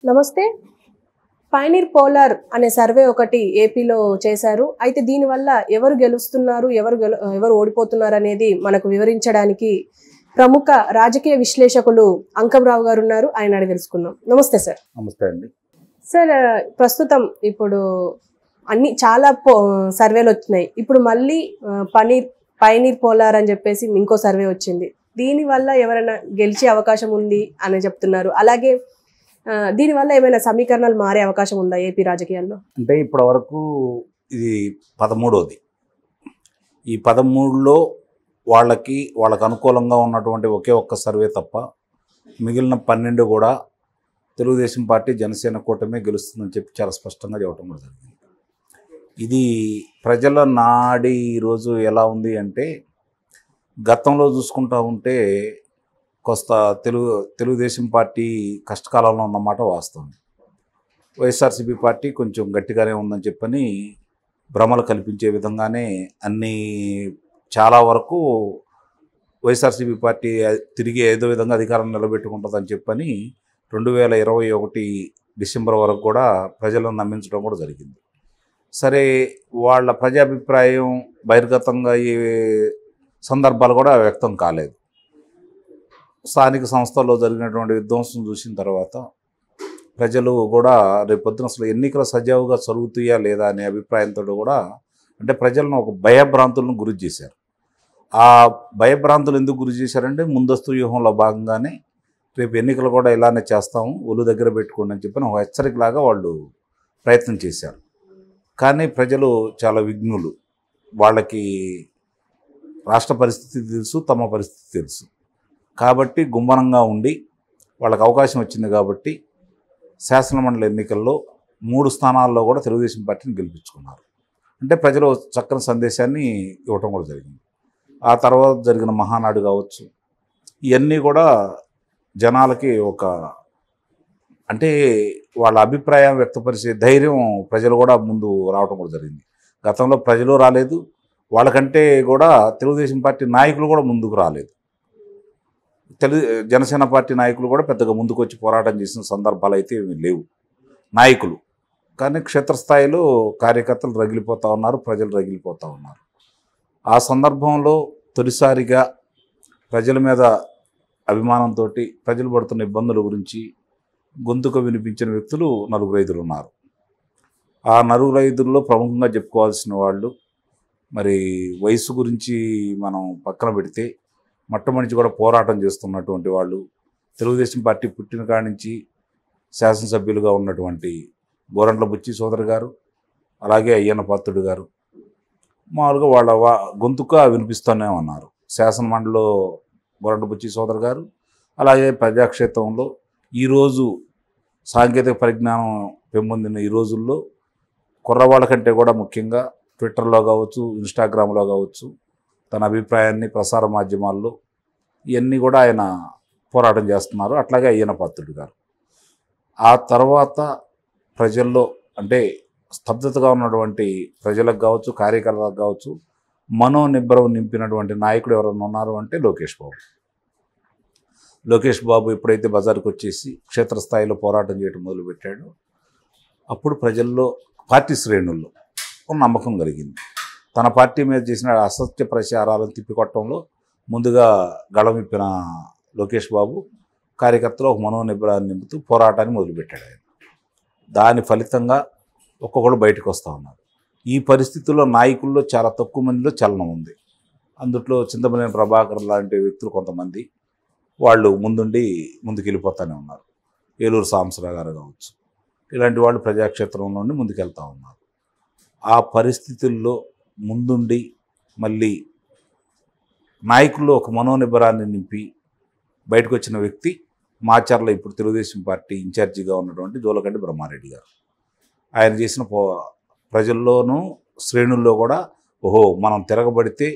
నమస్తే. Pioneer polar అనే survey ఒకటి ఏపీలో చేశారు. అయితే దీనివల్ల ఎవరు గెలుస్తున్నారు, ఎవరు ఓడిపోతున్నారు అనేది మనకు వివరించడానికి ప్రముఖ రాజకీయ విశ్లేషకులు అంకంరావు గారు ఉన్నారు. ఆయన అడిగి తెలుసుకుందాం. నమస్తే సార్. నమస్తే అండి. సార్, ప్రస్తుతం ఇప్పుడు చాలా సర్వేలు వచ్చినాయి. ఇప్పుడు మళ్ళీ పైనీర్ పోలార్ అని చెప్పేసి ఇంకో సర్వే వచ్చింది. దీనివల్ల ఎవరైనా గెలిచే అవకాశం ఉంది అని చెప్తున్నారు. అలాగే దీనివల్ల ఏమైనా సమీకరణాలు మారే అవకాశం ఉందా ఏపీ రాజకీయాల్లో? అంటే ఇప్పటి వరకు ఇది 13వది. ఈ 13లో వాళ్ళకు అనుకూలంగా ఉన్నటువంటి ఒకే ఒక్క సర్వే తప్ప మిగిలిన 12 కూడా తెలుగుదేశం పార్టీ జనసేన కూటమి గెలుస్తుందని చెప్పి చాలా స్పష్టంగా చెప్పడం కూడా జరిగింది. ఇది ప్రజల నాడి ఈరోజు ఎలా ఉంది అంటే, గతంలో చూసుకుంటూ ఉంటే కొంత తెలుగుదేశం పార్టీ కష్టకాలంలో ఉన్నమాట వాస్తవం. వైఎస్ఆర్సీపీ పార్టీ కొంచెం గట్టిగానే ఉందని చెప్పని భ్రమలు కల్పించే విధంగానే చాలా వరకు వైఎస్ఆర్సీపీ పార్టీ తిరిగి ఏదో విధంగా అధికారం నిలబెట్టుకుంటుందని చెప్పని 2021 డిసెంబర్ వరకు కూడా ప్రజలను నమ్మించడం కూడా జరిగింది. సరే, వాళ్ళ ప్రజాభిప్రాయం బహిర్గతంగా ఈ సందర్భాలు కూడా వ్యక్తం కాలేదు. స్థానిక సంస్థల్లో జరిగినటువంటి విధ్వంసం చూసిన తర్వాత ప్రజలు కూడా రేపొద్దున అసలు ఎన్నికలు సజావుగా జరుగుతాయా లేదా అనే అభిప్రాయంతో కూడా, అంటే ప్రజలను ఒక భయభ్రాంతులను గురి చేశారు. ఆ భయభ్రాంతులు ఎందుకు గురి చేశారంటే, ముందస్తు వ్యూహంలో భాగంగానే రేపు ఎన్నికలు కూడా ఇలానే చేస్తాము, ఒళ్ళు దగ్గర పెట్టుకోండి అని చెప్పిన ఒక హెచ్చరికలాగా వాళ్ళు ప్రయత్నం చేశారు. కానీ ప్రజలు చాలా విఘ్నులు. వాళ్ళకి రాష్ట్ర పరిస్థితి తెలుసు, తమ పరిస్థితి తెలుసు. కాబట్టి గుమ్మనంగా ఉండి వాళ్ళకి అవకాశం వచ్చింది కాబట్టి శాసనమండలి ఎన్నికల్లో 3 స్థానాల్లో కూడా తెలుగుదేశం పార్టీని గెలిపించుకున్నారు. అంటే ప్రజలు చక్కని సందేశాన్ని ఇవ్వటం కూడా జరిగింది. ఆ తర్వాత జరిగిన మహానాడు కావచ్చు, ఇవన్నీ కూడా జనాలకి అంటే వాళ్ళ అభిప్రాయం వ్యక్తపరిచే ధైర్యం ప్రజలు కూడా ముందు రావడం కూడా జరిగింది. గతంలో ప్రజలు రాలేదు, వాళ్ళకంటే కూడా తెలుగుదేశం పార్టీ నాయకులు కూడా ముందుకు రాలేదు. జనసేన పార్టీ నాయకులు కూడా పెద్దగా ముందుకు వచ్చి పోరాటం చేసిన సందర్భాలు అయితే ఏమీ లేవు నాయకులు. కానీ క్షేత్రస్థాయిలో కార్యకర్తలు రగిలిపోతూ ఉన్నారు, ప్రజలు రగిలిపోతూ ఉన్నారు. ఆ సందర్భంలో తొలిసారిగా ప్రజల మీద అభిమానంతో ప్రజలు పడుతున్న ఇబ్బందుల గురించి గొంతుకు వినిపించిన వ్యక్తులు 4-5 ఉన్నారు. ఆ 4-5లో ప్రముఖంగా చెప్పుకోవాల్సిన వాళ్ళు, మరి వయసు గురించి మనం పక్కన పెడితే మొట్టమొదటి కూడా పోరాటం చేస్తున్నటువంటి వాళ్ళు, తెలుగుదేశం పార్టీ పుట్టిన కాడి నుంచి శాసనసభ్యులుగా ఉన్నటువంటి గోరంట్ల బుచ్చి సోదరు గారు, అలాగే అయ్యన్న పాత్రుడు గారు మామూలుగా వాళ్ళ గొంతుగా వినిపిస్తూనే ఉన్నారు. శాసనమండలిలో గోరంట్ల బుచ్చి సోదరు గారు, అలాగే ప్రజాక్షేత్రంలో ఈరోజు సాంకేతిక పరిజ్ఞానం పెంపొందిన ఈ రోజుల్లో కుర్రవాళ్ళ కంటే కూడా ముఖ్యంగా ట్విట్టర్లో కావచ్చు, ఇన్స్టాగ్రామ్లో కావచ్చు, తన అభిప్రాయాన్ని ప్రసార మాధ్యమాల్లో ఇవన్నీ కూడా ఆయన పోరాటం చేస్తున్నారు. అట్లాగే అయ్యన్న పాత్రుడు గారు. ఆ తర్వాత ప్రజల్లో అంటే స్తబ్దతగా ఉన్నటువంటి ప్రజలకు కావచ్చు, కార్యకర్తలకు కావచ్చు, మనోనిబ్బరం నింపినటువంటి నాయకుడు ఎవరైనా ఉన్నారు అంటే లోకేష్ బాబు ఎప్పుడైతే బజార్కి వచ్చేసి క్షేత్రస్థాయిలో పోరాటం చేయడం మొదలుపెట్టాడో అప్పుడు ప్రజల్లో, పార్టీ శ్రేణుల్లో ఒక నమ్మకం కలిగింది. తన పార్టీ మీద చేసిన అసత్య ప్రచారాలను తిప్పికొట్టడంలో ముందుగా గళమిప్పిన లోకేష్ బాబు కార్యకర్తలు ఒక మనోనిబ్బరాన్ని నింపుతూ పోరాటాన్ని మొదలుపెట్టాడు ఆయన. దాని ఫలితంగా ఒక్కొక్కరు బయటకు వస్తూ ఉన్నారు. ఈ పరిస్థితుల్లో నాయకుల్లో చాలా తక్కువ మందిలో చలనం ఉంది. అందుట్లో చింతమనేని ప్రభాకర్ లాంటి వ్యక్తులు కొంతమంది వాళ్ళు ముందుకు వెళ్ళిపోతూనే ఉన్నారు. ఏలూరు సాంబశివరావు గారు కావచ్చు, ఇలాంటి వాళ్ళు ప్రజాక్షేత్రంలో నుండి ముందుకెళ్తూ ఉన్నారు. ఆ పరిస్థితుల్లో ముందుండి మళ్ళీ నాయకుల్లో ఒక మనోనిబ్బరాన్ని నింపి బయటకు వచ్చిన వ్యక్తి మాచర్ల ఇప్పుడు తెలుగుదేశం పార్టీ ఇన్ఛార్జిగా ఉన్నటువంటి జోలకంటి బ్రహ్మారెడ్డి గారు. ఆయన చేసిన ప్రజల్లోనూ శ్రేణుల్లో కూడా ఓహో మనం తిరగబడితే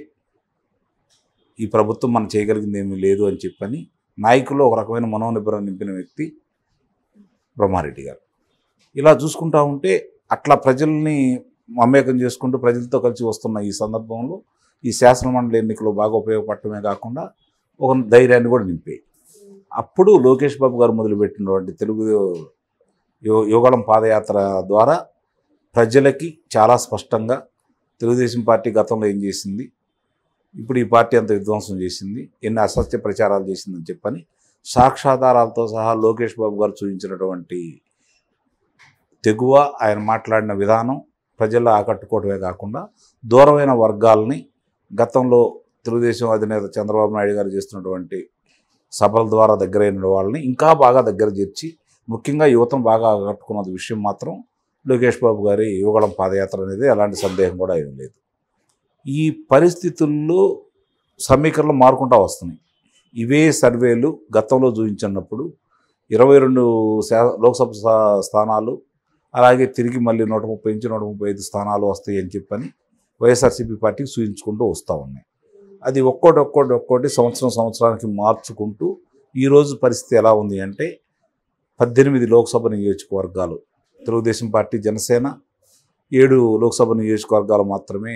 ఈ ప్రభుత్వం మనం చేయగలిగింది ఏమీ లేదు అని చెప్పని నాయకుల్లో ఒక రకమైన మనోనిబ్బరం నింపిన వ్యక్తి బ్రహ్మారెడ్డి గారు. ఇలా చూసుకుంటూ ఉంటే అట్లా ప్రజల్ని మమేకం చేసుకుంటూ ప్రజలతో కలిసి వస్తున్న ఈ సందర్భంలో ఈ శాసనమండలి ఎన్నికలు బాగా ఉపయోగపడటమే కాకుండా ఒక ధైర్యాన్ని కూడా నింపాయి. అప్పుడు లోకేష్ బాబు గారు మొదలుపెట్టినటువంటి యువగళం పాదయాత్ర ద్వారా ప్రజలకి చాలా స్పష్టంగా తెలుగుదేశం పార్టీ గతంలో ఏం చేసింది, ఇప్పుడు ఈ పార్టీ అంత విధ్వంసం చేసింది, ఎన్ని అసత్య ప్రచారాలు చేసిందని చెప్పని సాక్ష్యాధారాలతో సహా లోకేష్ బాబు గారు చూపించినటువంటి తెగువ, ఆయన మాట్లాడిన విధానం ప్రజల్లో ఆకట్టుకోవడమే కాకుండా దూరమైన వర్గాలని గతంలో తెలుగుదేశం అధినేత చంద్రబాబు నాయుడు గారు చేస్తున్నటువంటి సభల ద్వారా దగ్గరైన వాళ్ళని ఇంకా బాగా దగ్గర చేర్చి ముఖ్యంగా యువతను బాగా ఆకట్టుకున్న విషయం మాత్రం లోకేష్ బాబు గారి యువగళం పాదయాత్ర అనేది ఎలాంటి సందేహం కూడా ఏం లేదు. ఈ పరిస్థితుల్లో సమీకరణలు మారుకుంటూ వస్తున్నాయి. ఇవే సర్వేలు గతంలో చూపించినప్పుడు 22 లోక్సభ స్థానాలు, అలాగే తిరిగి మళ్ళీ 130 నుంచి 135 స్థానాలు వస్తాయి అని చెప్పని వైఎస్ఆర్సీపీ పార్టీకి సూచించుకుంటూ వస్తూ ఉన్నాయి. అది ఒక్కోటి సంవత్సరానికి మార్చుకుంటూ ఈరోజు పరిస్థితి ఎలా ఉంది అంటే 18 లోక్సభ నియోజకవర్గాలు తెలుగుదేశం పార్టీ, జనసేన, 7 లోక్సభ నియోజకవర్గాలు మాత్రమే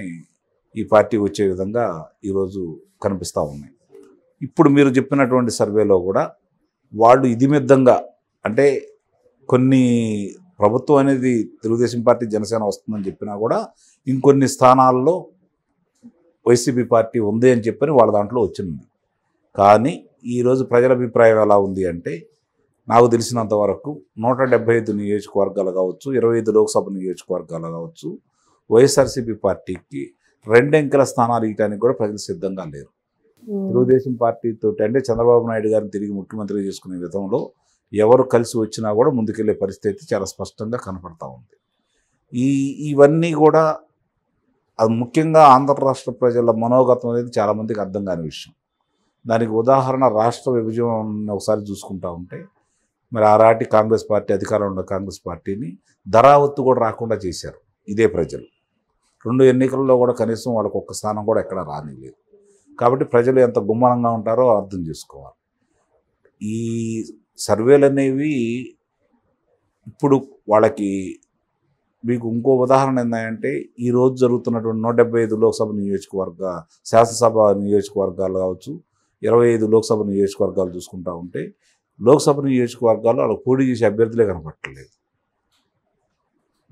ఈ పార్టీ వచ్చే విధంగా ఈరోజు కనిపిస్తూ ఉన్నాయి. ఇప్పుడు మీరు చెప్పినటువంటి సర్వేలో కూడా వాళ్ళు ఇదిమిద్దంగా అంటే కొన్ని ప్రభుత్వం అనేది తెలుగుదేశం పార్టీ, జనసేన వస్తుందని చెప్పినా కూడా ఇంకొన్ని స్థానాల్లో వైసీపీ పార్టీ ఉంది అని చెప్పని వాళ్ళ దాంట్లో వచ్చింది. కానీ ఈరోజు ప్రజల అభిప్రాయం ఎలా ఉంది అంటే నాకు తెలిసినంత వరకు 175 నియోజకవర్గాలు కావచ్చు, 25 లోక్సభ నియోజకవర్గాలు కావచ్చు, వైఎస్ఆర్సీపీ పార్టీకి 2 అంకెల స్థానాలు ఇవ్వడానికి కూడా ప్రజలు సిద్ధంగా లేరు. తెలుగుదేశం పార్టీతో అంటే చంద్రబాబు నాయుడు గారిని తిరిగి ముఖ్యమంత్రి చేసుకునే విధంలో ఎవరు కలిసి వచ్చినా కూడా ముందుకెళ్లే పరిస్థితి చాలా స్పష్టంగా కనపడతా ఉంది. ఇవన్నీ కూడా అది ముఖ్యంగా ఆంధ్ర రాష్ట్ర ప్రజల మనోగతం అనేది చాలామందికి అర్థం కాని విషయం. దానికి ఉదాహరణ రాష్ట్ర విభజన ఒకసారి చూసుకుంటా ఉంటే మరి ఆనాటి కాంగ్రెస్ పార్టీ, అధికారంలో ఉన్న కాంగ్రెస్ పార్టీని ధరావత్తు కూడా రాకుండా చేశారు ఇదే ప్రజలు. 2 ఎన్నికల్లో కూడా కనీసం వాళ్ళకు ఒక్క స్థానం కూడా ఎక్కడ రానిలేదు. కాబట్టి ప్రజలు ఎంత గుమ్మనంగా ఉంటారో అర్థం చేసుకోవాలి. ఈ సర్వేలు అనేవి ఇప్పుడు వాళ్ళకి మీకు ఇంకో ఉదాహరణ ఏంటంటే ఈరోజు జరుగుతున్నటువంటి 175 లోక్సభ శాసనసభ నియోజకవర్గాలు కావచ్చు, 25 లోక్సభ నియోజకవర్గాలు చూసుకుంటా ఉంటే లోక్సభ నియోజకవర్గాల్లో వాళ్ళకి పోటీ చేసే అభ్యర్థులే కనపడట్లేదు.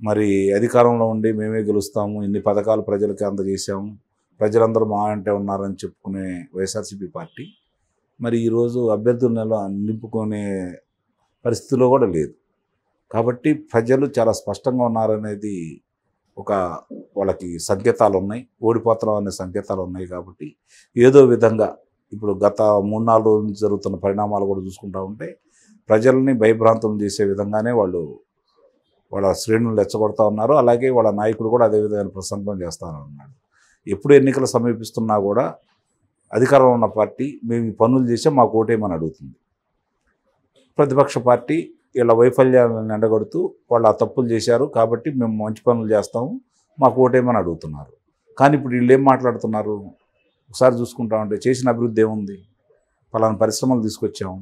మరి అధికారంలో ఉండి మేమే గెలుస్తాము, ఇన్ని పథకాలు ప్రజలకి అందజేసాము, ప్రజలందరూ మా అంటే ఉన్నారని చెప్పుకునే వైఎస్ఆర్సీపీ పార్టీ మరి ఈరోజు అభ్యర్థులను నింపుకునే పరిస్థితిలో కూడా లేదు. కాబట్టి ప్రజలు చాలా స్పష్టంగా ఉన్నారనేది వాళ్ళకి సంకేతాలు ఉన్నాయి, ఓడిపోతున్నాం అనే సంకేతాలు ఉన్నాయి. కాబట్టి ఏదో విధంగా ఇప్పుడు గత 3-4 రోజుల నుంచి జరుగుతున్న పరిణామాలు కూడా చూసుకుంటా ఉంటే ప్రజల్ని భయభ్రాంతం చేసే విధంగానే వాళ్ళ శ్రేణులు రెచ్చగొడతా ఉన్నారు. అలాగే వాళ్ళ నాయకుడు కూడా అదే విధమైన ప్రసంగం చేస్తానన్నాడు. ఎప్పుడు ఎన్నికలు సమీపిస్తున్నా కూడా అధికారంలో ఉన్న పార్టీ మేము ఈ పనులు చేసే మాకు ఓటేయమని అడుగుతుంది. ప్రతిపక్ష పార్టీ వీళ్ళ వైఫల్యాలను ఎండగడుతూ వాళ్ళు ఆ తప్పులు చేశారు కాబట్టి మేము మంచి పనులు చేస్తాము, మాకు ఓటేయమని అడుగుతున్నారు. కానీ ఇప్పుడు వీళ్ళు ఏం మాట్లాడుతున్నారు ఒకసారి చూసుకుంటామంటే చేసిన అభివృద్ధి ఏముంది, పలానా పరిశ్రమలు తీసుకొచ్చాము,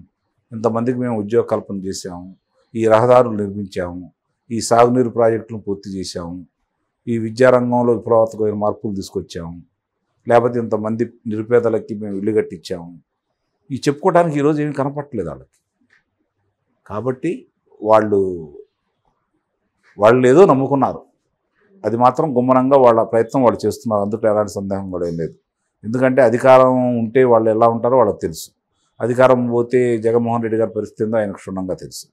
ఇంతమందికి మేము ఉద్యోగ కల్పన చేసాము, ఈ రహదారులు నిర్మించాము, ఈ సాగునీరు ప్రాజెక్టులను పూర్తి చేశాము, ఈ విద్యారంగంలో విప్లవాత్మకమైన మార్పులు తీసుకొచ్చాము, లేకపోతే ఇంతమంది నిరుపేదలకి మేము ఇల్లు కట్టించాము, ఈ చెప్పుకోవడానికి ఈరోజు ఏమీ కనపట్టలేదు వాళ్ళకి. కాబట్టి వాళ్ళు ఏదో నమ్ముకున్నారు, అది మాత్రం గుమ్మనంగా వాళ్ళ ప్రయత్నం వాళ్ళు చేస్తున్నారు. అందులో ఎలాంటి సందేహం కూడా ఏం లేదు. ఎందుకంటే అధికారం ఉంటే వాళ్ళు ఎలా ఉంటారో వాళ్ళకి తెలుసు, అధికారం పోతే జగన్మోహన్ రెడ్డి గారి పరిస్థితి ఏందో ఆయనకు క్షుణ్ణంగా తెలుసు.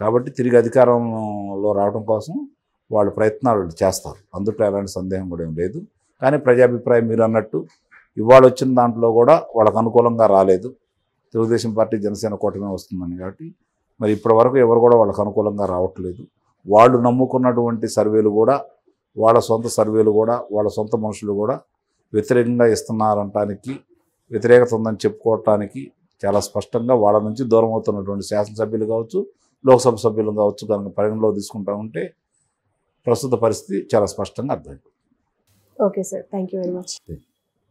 కాబట్టి తిరిగి అధికారంలో రావడం కోసం వాళ్ళు ప్రయత్నాలు చేస్తారు, అందులో ఎలాంటి సందేహం కూడా ఏం లేదు. కానీ ప్రజాభిప్రాయం మీరు అన్నట్టు ఇవాళ వచ్చిన దాంట్లో కూడా వాళ్ళకు అనుకూలంగా రాలేదు. తెలుగుదేశం పార్టీ, జనసేన కూటమి వస్తుందని. కాబట్టి మరి ఇప్పటి వరకు ఎవరు కూడా వాళ్ళకు అనుకూలంగా రావట్లేదు. వాళ్ళు నమ్ముకున్నటువంటి సర్వేలు కూడా, వాళ్ళ సొంత సర్వేలు కూడా, వాళ్ళ సొంత మనుషులు కూడా వ్యతిరేకంగా ఇస్తున్నారంటానికి, వ్యతిరేకత ఉందని చెప్పుకోవటానికి చాలా స్పష్టంగా వాళ్ళ నుంచి దూరం అవుతున్నటువంటి శాసనసభ్యులు కావచ్చు, లోక్సభ సభ్యులు కావచ్చు కనుక పరిగణలో తీసుకుంటా ఉంటే ప్రస్తుత పరిస్థితి చాలా స్పష్టంగా అర్థమైంది. Okay sir, thank you very much.